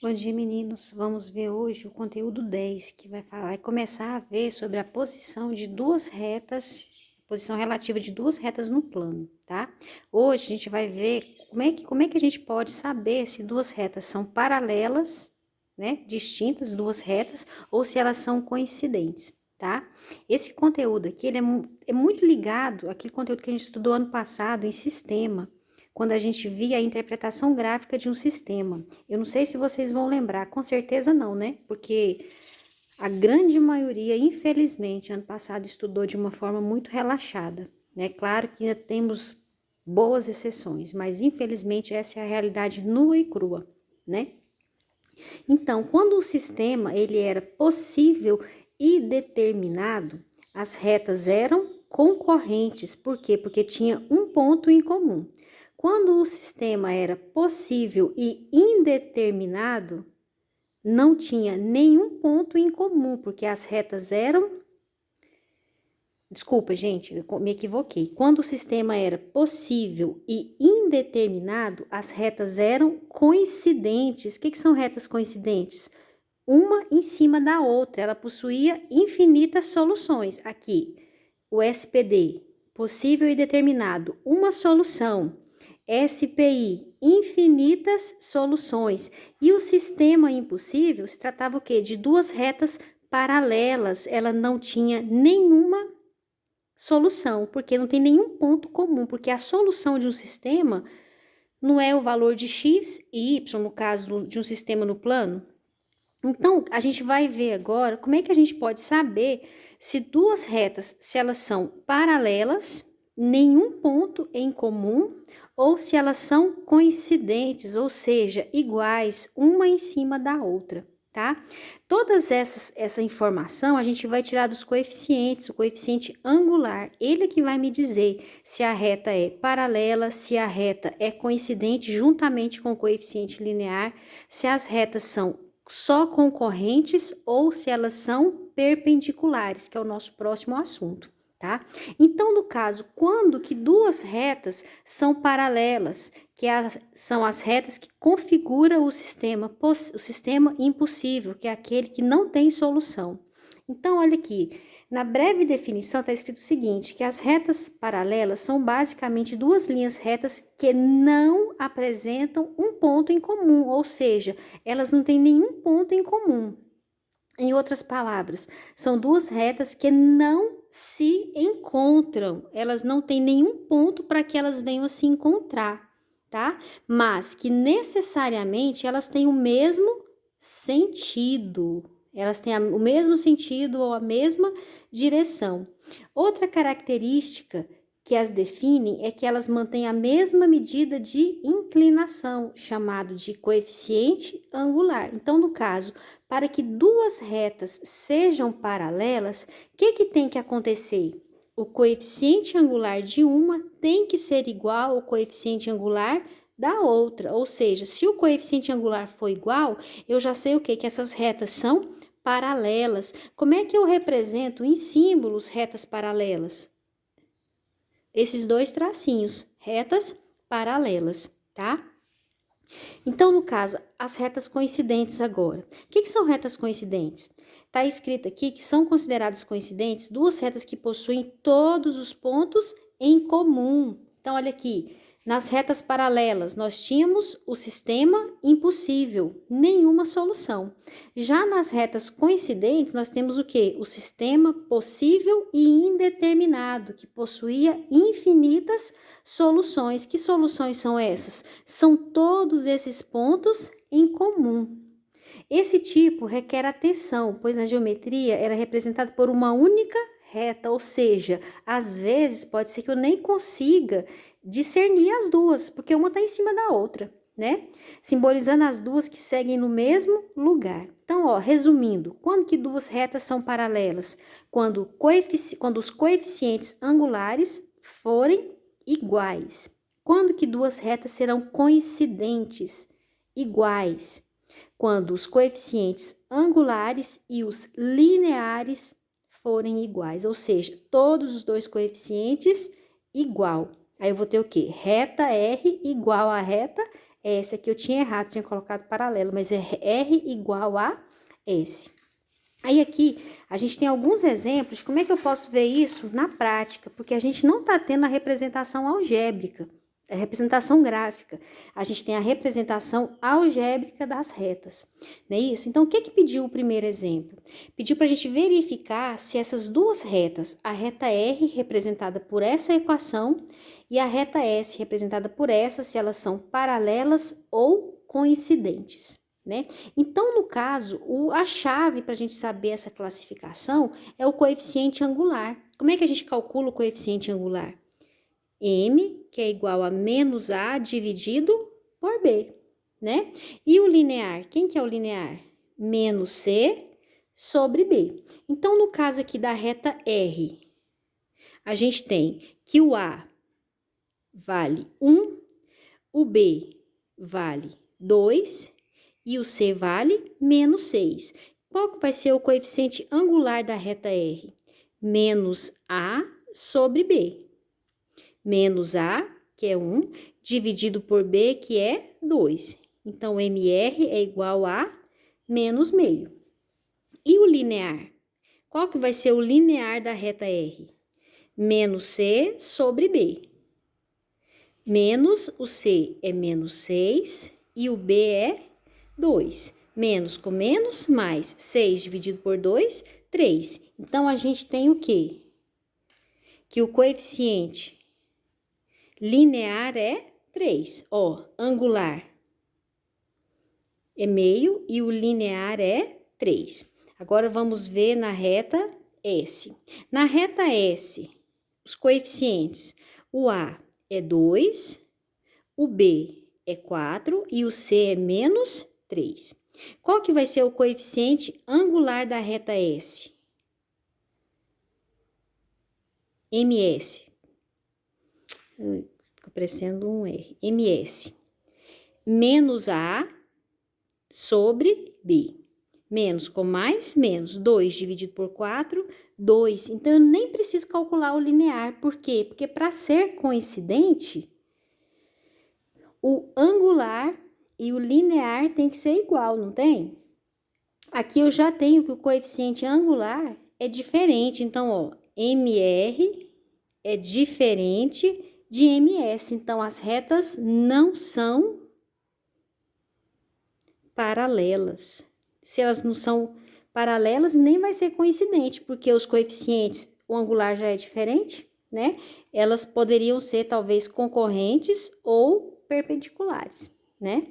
Bom dia, meninos. Vamos ver hoje o conteúdo 10, que vai começar a ver sobre a posição de duas retas, posição relativa de duas retas no plano, tá? Hoje a gente vai ver como é que a gente pode saber se duas retas são paralelas, né, distintas, duas retas, ou se elas são coincidentes, tá? Esse conteúdo aqui, é muito ligado àquele conteúdo que a gente estudou ano passado em sistema, quando a gente via a interpretação gráfica de um sistema. Eu não sei se vocês vão lembrar, com certeza não, né? Porque a grande maioria, infelizmente, ano passado estudou de uma forma muito relaxada, né? Claro que ainda temos boas exceções, mas infelizmente essa é a realidade nua e crua, né? Então, quando o sistema ele era possível e determinado, as retas eram concorrentes. Por quê? Porque tinha um ponto em comum. Quando o sistema era possível e indeterminado, não tinha nenhum ponto em comum, porque as retas eram. Desculpa, gente, eu me equivoquei. Quando o sistema era possível e indeterminado, as retas eram coincidentes. O que são retas coincidentes? Uma em cima da outra, ela possuía infinitas soluções. Aqui, o SPD, possível e determinado, uma solução. SPI, infinitas soluções. E o sistema impossível se tratava o quê? De duas retas paralelas. Ela não tinha nenhuma solução, porque não tem nenhum ponto comum, porque a solução de um sistema não é o valor de x e y, no caso de um sistema no plano. Então, a gente vai ver agora como é que a gente pode saber se duas retas, se elas são paralelas, nenhum ponto em comum, ou se elas são coincidentes, ou seja, iguais, uma em cima da outra, tá? Essa informação a gente vai tirar dos coeficientes, o coeficiente angular, ele que vai me dizer se a reta é paralela, se a reta é coincidente juntamente com o coeficiente linear, se as retas são só concorrentes ou se elas são perpendiculares, que é o nosso próximo assunto, tá? Então, no caso, quando que duas retas são paralelas, são as retas que configuram o sistema impossível, que é aquele que não tem solução. Então, olha aqui, na breve definição está escrito o seguinte, que as retas paralelas são basicamente duas linhas retas que não apresentam um ponto em comum, ou seja, elas não têm nenhum ponto em comum. Em outras palavras, são duas retas que não se encontram, elas não têm nenhum ponto para que elas venham a se encontrar, tá? Mas que necessariamente elas têm o mesmo sentido, elas têm o mesmo sentido ou a mesma direção. Outra característica que as define é que elas mantêm a mesma medida de inclinação, chamado de coeficiente angular. Então, no caso, para que duas retas sejam paralelas, o que tem que acontecer? O coeficiente angular de uma tem que ser igual ao coeficiente angular da outra. Ou seja, se o coeficiente angular for igual, eu já sei o quê? Que essas retas são paralelas. Como é que eu represento em símbolos retas paralelas? Esses dois tracinhos, retas paralelas, tá? Então, no caso, as retas coincidentes agora. O que são retas coincidentes? Está escrito aqui que são consideradas coincidentes duas retas que possuem todos os pontos em comum. Então, olha aqui, nas retas paralelas, nós tínhamos o sistema impossível, nenhuma solução. Já nas retas coincidentes, nós temos o quê? O sistema possível e indeterminado, que possuía infinitas soluções. Que soluções são essas? São todos esses pontos em comum. Esse tipo requer atenção, pois na geometria era representado por uma única reta, ou seja, às vezes pode ser que eu nem consiga discernir as duas, porque uma está em cima da outra, né? Simbolizando as duas que seguem no mesmo lugar. Então, ó, resumindo, quando que duas retas são paralelas? Quando os coeficientes angulares forem iguais. Quando que duas retas serão coincidentes, iguais? Quando os coeficientes angulares e os lineares forem iguais, ou seja, todos os dois coeficientes igual. Aí eu vou ter o quê? Reta R igual a reta Essa aqui eu tinha errado, tinha colocado paralelo, mas é R igual a S. Aí aqui, a gente tem alguns exemplos de como é que eu posso ver isso na prática, porque a gente não está tendo a representação algébrica, a representação gráfica. A gente tem a representação algébrica das retas, não é isso? Então, o que que pediu o primeiro exemplo? Pediu para a gente verificar se essas duas retas, a reta R representada por essa equação e a reta S representada por essa, se elas são paralelas ou coincidentes. Né? Então, no caso, a chave para a gente saber essa classificação é o coeficiente angular. Como é que a gente calcula o coeficiente angular? M, que é igual a menos A dividido por B, né? E o linear, quem que é o linear? Menos C sobre B. Então, no caso aqui da reta R, a gente tem que o A vale 1, o B vale 2 e o C vale menos 6. Qual que vai ser o coeficiente angular da reta R? Menos A sobre B. Menos A, que é 1, dividido por B, que é 2. Então, MR é igual a menos meio. E o linear? Qual que vai ser o linear da reta R? Menos C sobre B. Menos o C é menos 6 e o B é 2. Menos com menos, mais 6 dividido por 2, 3. Então, a gente tem o quê? Que o coeficiente linear é 3. Ó, angular é meio e o linear é 3. Agora, vamos ver na reta S. Na reta S, os coeficientes, o A é 2, o B é 4 e o C é menos 3. Qual que vai ser o coeficiente angular da reta S? MS. Fica parecendo um R. MS. Menos A sobre B. Menos com mais, menos. 2 dividido por 4, 2. Então, eu nem preciso calcular o linear. Por quê? Porque para ser coincidente, o angular e o linear tem que ser igual, não tem? Aqui eu já tenho que o coeficiente angular é diferente. Então, ó, MR é diferente de MS. Então, as retas não são paralelas. Se elas não são paralelas, nem vai ser coincidente, porque os coeficientes, o angular já é diferente, né? Elas poderiam ser talvez concorrentes ou perpendiculares, né?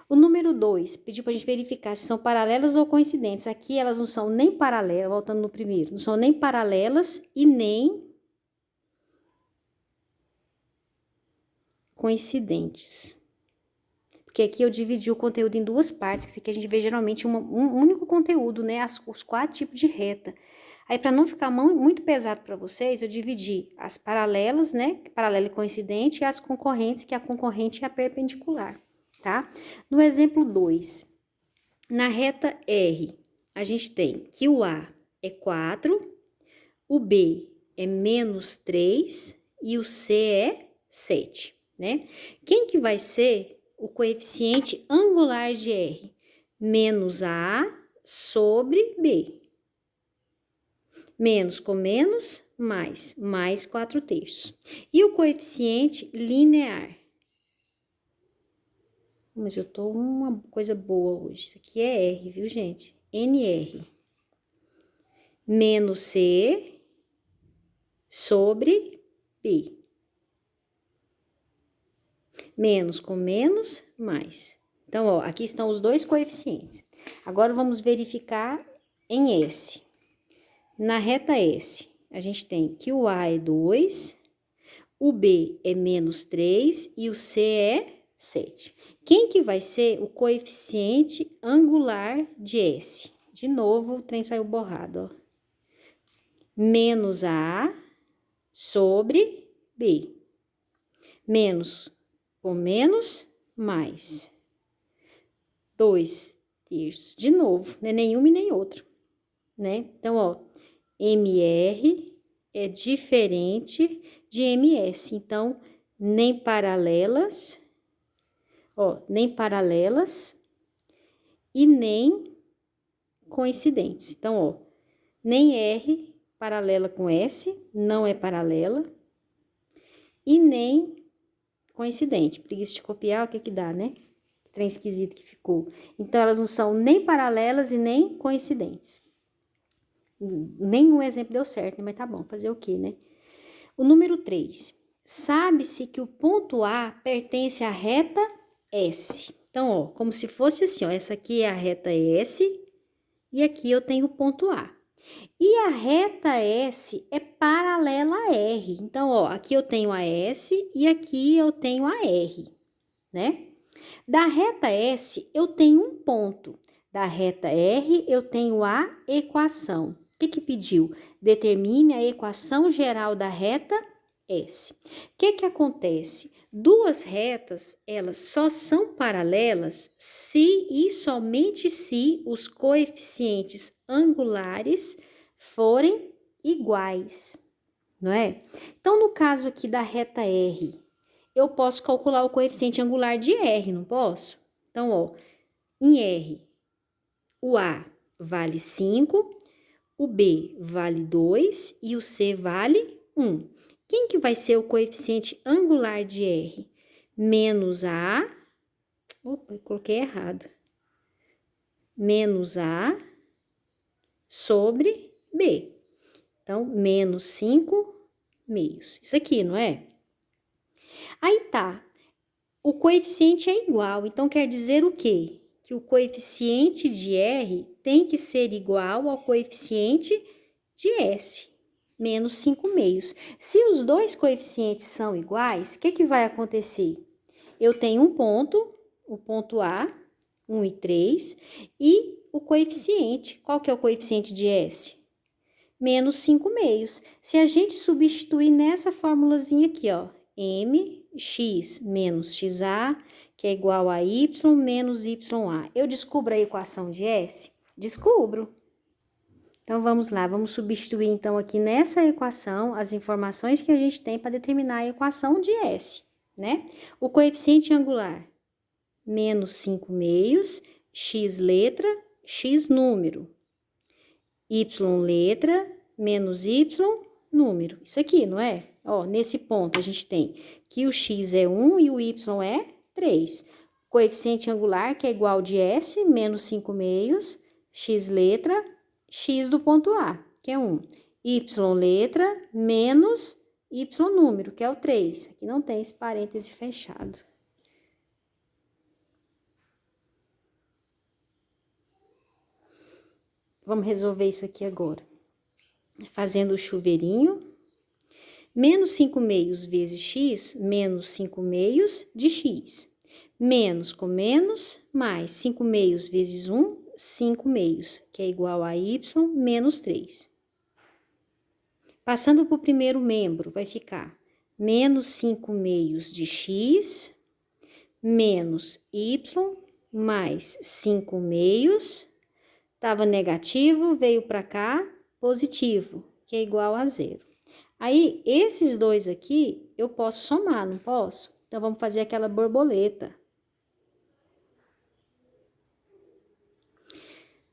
O número 2, pediu para a gente verificar se são paralelas ou coincidentes. Aqui elas não são nem paralelas, voltando no primeiro, não são nem paralelas e nem coincidentes. Porque aqui eu dividi o conteúdo em duas partes, que aqui a gente vê geralmente um único conteúdo, né? Os 4 tipos de reta. Aí, para não ficar muito pesado para vocês, eu dividi as paralelas, né? Paralela e coincidente, e as concorrentes, que a concorrente é a perpendicular, tá? No exemplo 2, na reta R, a gente tem que o A é 4, o B é menos 3 e o C é 7, né? Quem que vai ser o coeficiente angular de R? Menos A sobre B. Menos com menos, mais 4/3. E o coeficiente linear? Mas eu tô uma coisa boa hoje. Isso aqui é R, viu, gente? NR. Menos C sobre B. Menos com menos, mais. Então, ó, aqui estão os dois coeficientes. Agora, vamos verificar em S. Na reta S, a gente tem que o A é 2, o B é menos 3 e o C é 7. Quem que vai ser o coeficiente angular de S? De novo, o trem saiu borrado, ó. Menos A sobre B. Menos com menos, mais 2/3. De novo, não é nenhum e nem outro, né? Então, ó, MR é diferente de MS. Então, nem paralelas. Ó, nem paralelas e nem coincidentes. Então, ó, nem R paralela com S, não é paralela, e nem coincidente. Preguiça de copiar, o que que dá, né? Que trem esquisito que ficou. Então, elas não são nem paralelas e nem coincidentes. Nenhum exemplo deu certo, né? Mas tá bom, fazer o quê, né? O número 3. Sabe-se que o ponto A pertence à reta S. Então, ó, como se fosse assim, ó, essa aqui é a reta S e aqui eu tenho o ponto A. E a reta S é paralela a R. Então, ó, aqui eu tenho a S e aqui eu tenho a R, né? Da reta S, eu tenho um ponto. Da reta R, eu tenho a equação. O que que pediu? Determine a equação geral da reta S. O que que acontece? Duas retas, elas só são paralelas se e somente se os coeficientes angulares forem iguais, não é? Então, no caso aqui da reta R, eu posso calcular o coeficiente angular de R, não posso? Então, ó, em R, o A vale 5, o B vale 2 e o C vale 1. Quem que vai ser o coeficiente angular de R? Menos A, opa, eu coloquei errado. Menos A sobre B. Então, menos 5 meios. Isso aqui, não é? Aí tá, o coeficiente é igual, então quer dizer o quê? Que o coeficiente de R tem que ser igual ao coeficiente de S, menos 5 meios. Se os dois coeficientes são iguais, o que que vai acontecer? Eu tenho um ponto, o ponto A, 1 e 3, e o coeficiente, qual que é o coeficiente de S? Menos 5 meios. Se a gente substituir nessa formulazinha aqui, ó, mx menos xa, que é igual a y menos ya. Eu descubro a equação de S? Descubro. Então, vamos lá, vamos substituir, então, aqui nessa equação, as informações que a gente tem para determinar a equação de S, né? O coeficiente angular, menos 5 meios, x letra, x número. Y letra, menos Y número. Isso aqui, não é? Ó, nesse ponto a gente tem que o x é 1 e o y é 3. Coeficiente angular, que é igual de S, menos 5 meios, x letra, x do ponto A, que é 1. Y letra, menos Y número, que é o 3. Aqui não tem esse parêntese fechado. Vamos resolver isso aqui agora. Fazendo o chuveirinho. Menos 5 meios vezes x, menos 5 meios de x. Menos com menos, mais 5 meios vezes 1, 5 meios, que é igual a y menos 3. Passando para o primeiro membro, vai ficar menos 5 meios de x, menos y, mais 5 meios. Estava negativo, veio para cá, positivo, que é igual a 0. Aí, esses dois aqui, eu posso somar, não posso? Então, vamos fazer aquela borboleta.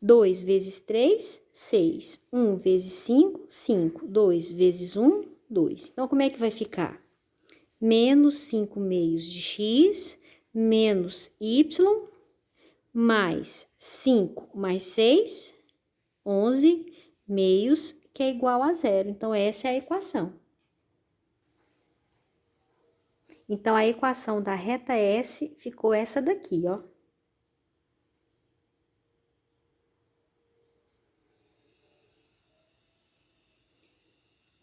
2 vezes 3, 6. 1 vezes 5, 5. 2 vezes 1, 2. Então, como é que vai ficar? Menos 5 meios de x, menos y, mais 5 mais 6, 11 meios, que é igual a 0. Então, essa é a equação. Então, a equação da reta S ficou essa daqui, ó.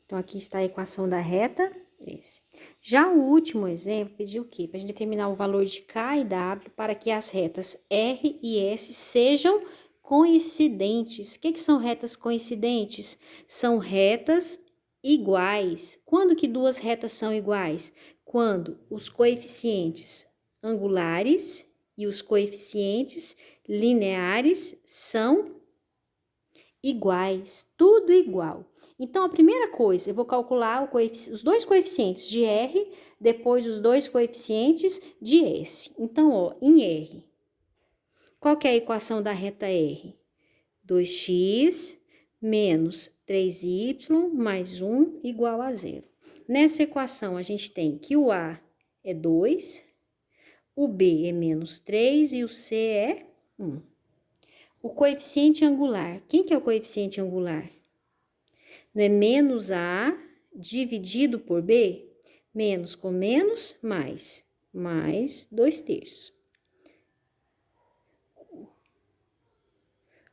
Então, aqui está a equação da reta S. Já o último exemplo pediu o quê? Para a gente determinar o valor de K e W para que as retas R e S sejam coincidentes. O que são retas coincidentes? São retas iguais. Quando que duas retas são iguais? Quando os coeficientes angulares e os coeficientes lineares são iguais, tudo igual. Então, a primeira coisa, eu vou calcular os dois coeficientes de R, depois os dois coeficientes de S. Então, ó, em R, qual que é a equação da reta R? 2x menos 3y mais 1 igual a 0. Nessa equação, a gente tem que o A é 2, o B é menos 3 e o C é 1. O coeficiente angular, quem que é o coeficiente angular? Não é menos A dividido por B? Menos com menos, mais 2/3.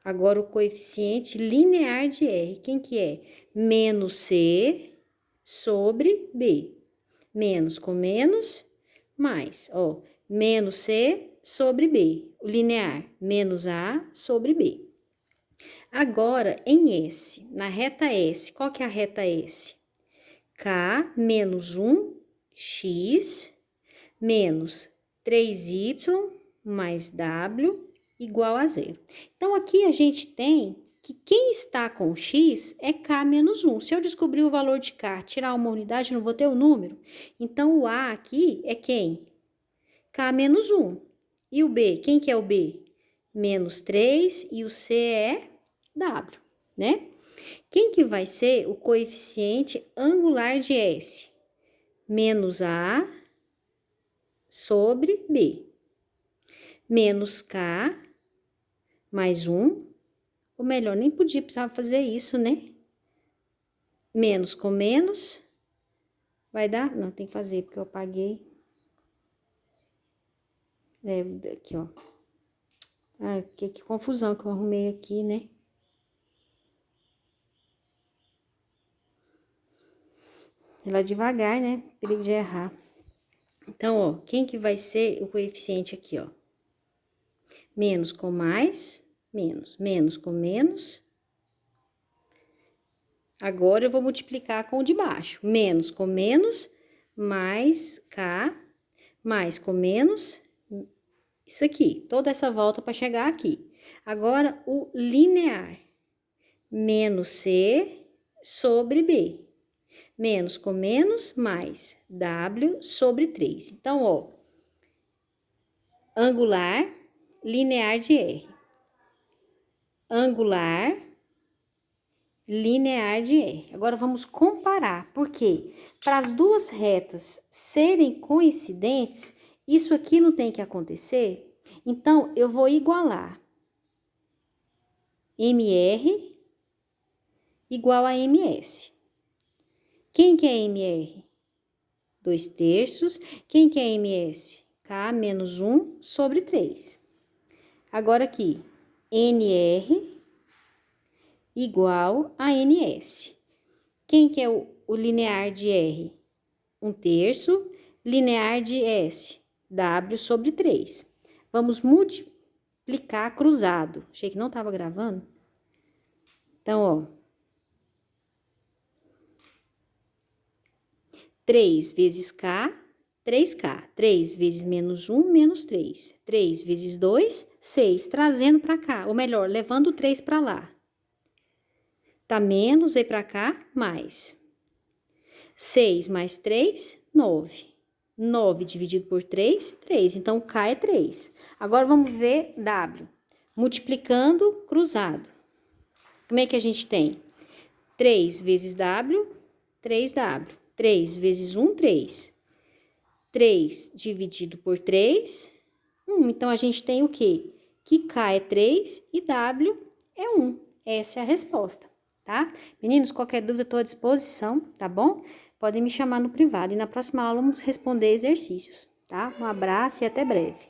Agora, o coeficiente linear de R, quem que é? Menos C sobre B. Menos com menos, mais, ó, menos C sobre B. O linear, menos A sobre B. Agora, em S, na reta S, qual que é a reta S? K menos 1x menos 3y mais w igual a 0. Então, aqui a gente tem que quem está com x é k menos 1. Se eu descobrir o valor de k, tirar uma unidade, não vou ter o número. Então, o A aqui é quem? K menos 1. E o B, quem que é o B? Menos 3 e o C é W, né? Quem que vai ser o coeficiente angular de S? Menos A sobre B. Menos K mais 1. Ou melhor, nem podia precisar fazer isso, né? Menos com menos. Vai dar? Não, tem que fazer, porque eu apaguei. Aqui, ó. Ah, que confusão que eu arrumei aqui, né? Lá devagar, né? Perigo de errar. Então, ó, quem que vai ser o coeficiente aqui, ó? Menos com mais, menos. Menos com menos. Agora, eu vou multiplicar com o de baixo. Menos com menos, mais K, mais com menos, isso aqui. Toda essa volta para chegar aqui. Agora, o linear. Menos C sobre B. Menos com menos, mais W sobre 3. Então, ó, angular, linear de R. Angular, linear de R. Agora, vamos comparar, porque para as duas retas serem coincidentes, isso aqui não tem que acontecer. Então, eu vou igualar MR igual a MS. Quem que é MR? 2/3. Quem que é MS? K menos 1 sobre 3. Agora aqui, NR igual a NS. Quem que é o linear de R? 1/3. Linear de S? W sobre 3. Vamos multiplicar cruzado. Achei que não estava gravando. Então, ó. 3 vezes K, 3K. 3 vezes menos 1, menos 3. 3 vezes 2, 6. Trazendo para cá, ou melhor, levando o 3 para lá. Tá menos, veio para cá, mais. 6 mais 3, 9. 9 dividido por 3, 3. Então, K é 3. Agora, vamos ver W. Multiplicando, cruzado. Como é que a gente tem? 3 vezes W, 3W. 3 vezes 1, 3. 3 dividido por 3, 1. Então, a gente tem o quê? Que K é 3 e W é 1. Essa é a resposta, tá? Meninos, qualquer dúvida, estou à disposição, tá bom? Podem me chamar no privado. E na próxima aula, vamos responder exercícios, tá? Um abraço e até breve.